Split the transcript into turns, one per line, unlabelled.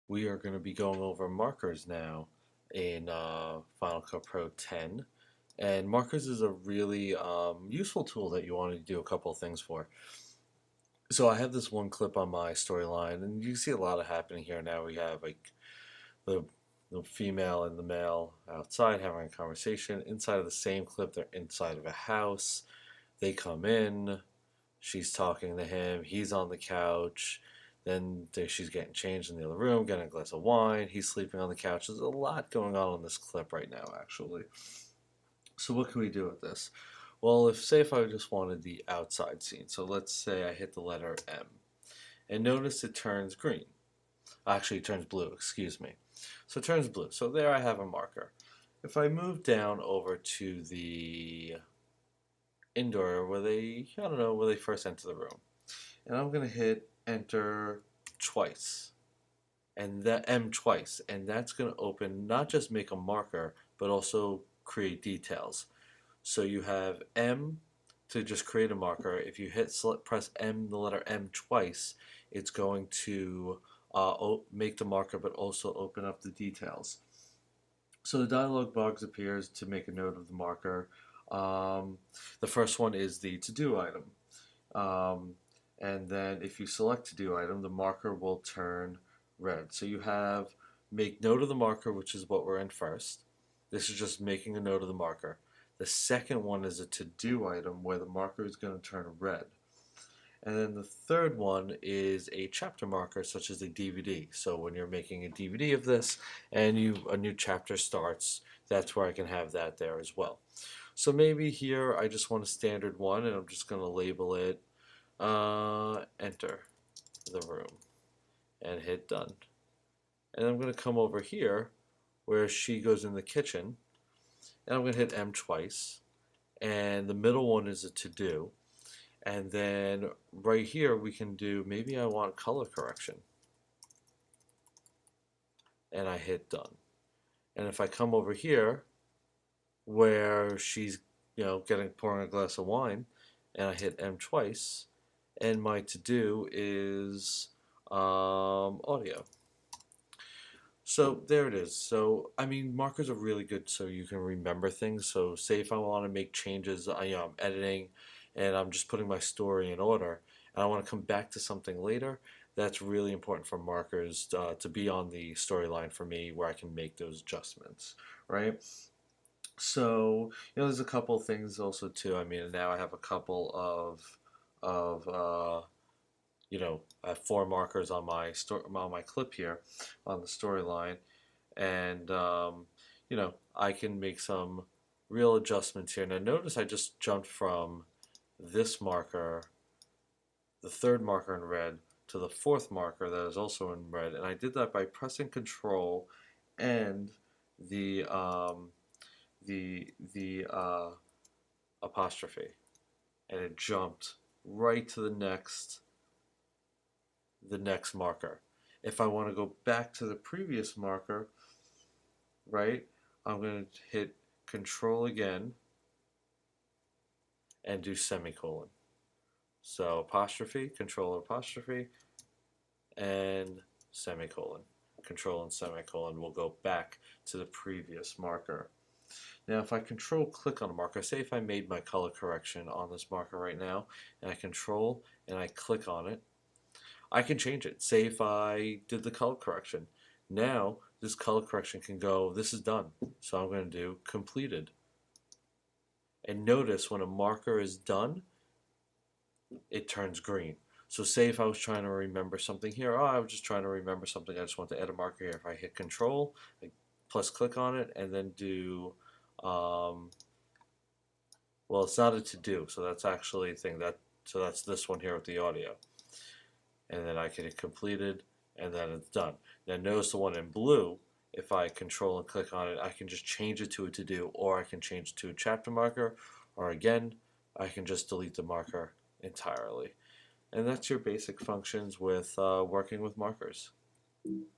We are going to be going over markers now in Final Cut Pro 10. And markers is a really useful tool that you want to do a couple of things for. So I have this one clip on my storyline, and you see a lot of happening here now. We have like the, the female and the male outside having a conversation. Inside of the same clip, they're inside of a house. They come in. She's talking to him. He's on the couch. Then she's getting changed in the other room, getting a glass of wine. He's sleeping on the couch. There's a lot going on in this clip right now, actually. So what can we do with this? Well, if I just wanted the outside scene. So let's say I hit the letter M, and notice it turns green. Actually, it turns blue. Excuse me. So it turns blue. So there I have a marker. If I move down over to the indoor where I don't know, where they first enter the room, and I'm going to hit enter twice and that M twice, and that's going to open, not just make a marker but also create details. So you have M to just create a marker. If you press M, the letter M twice, it's going to make the marker but also open up the details. So the dialog box appears to make a note of the marker. The first one is the to-do item. And then if you select to-do item, the marker will turn red. So you have make note of the marker, which is what we're in first. This is just making a note of the marker. The second one is a to-do item where the marker is going to turn red. And then the third one is a chapter marker, such as a DVD. So when you're making a DVD of this and a new chapter starts, that's where I can have that there as well. So maybe here I just want a standard one, and I'm just going to label it enter the room and hit done. And I'm going to come over here where she goes in the kitchen, and I'm going to hit M twice, and the middle one is a to do. And then right here we can do, maybe I want color correction, and I hit done. And if I come over here where she's pouring a glass of wine, and I hit M twice, and my to do is audio. So there it is. So I mean, markers are really good so you can remember things. So say if I want to make changes, I'm editing and I'm just putting my story in order, and I want to come back to something later. That's really important for markers to be on the storyline for me, where I can make those adjustments, right? So there's a couple of things also too. I mean, now I have a couple of I have 4 markers on my clip here on the storyline, and I can make some real adjustments here. Now notice I just jumped from this marker, the third marker in red, to the fourth marker that is also in red, and I did that by pressing Control and the apostrophe, and it jumped right to the next marker. If I want to go back to the previous marker, right, I'm going to hit Control again and do semicolon. So apostrophe, Control apostrophe, and semicolon. Control and semicolon will go back to the previous marker. Now if I Control click on a marker, say if I made my color correction on this marker right now, and I Control and I click on it, I can change it. Say if I did the color correction. Now this color correction can go, this is done. So I'm going to do completed. And notice when a marker is done, it turns green. So say if I was trying to remember something here, I was just trying to remember something, I just want to add a marker here. If I hit Control, plus click on it, and then do, well, it's not a to do, so that's actually a thing, so that's this one here with the audio. And then I can hit completed, and then it's done. Now notice the one in blue, if I Control and click on it, I can just change it to a to do, or I can change it to a chapter marker, or again, I can just delete the marker entirely. And that's your basic functions with working with markers.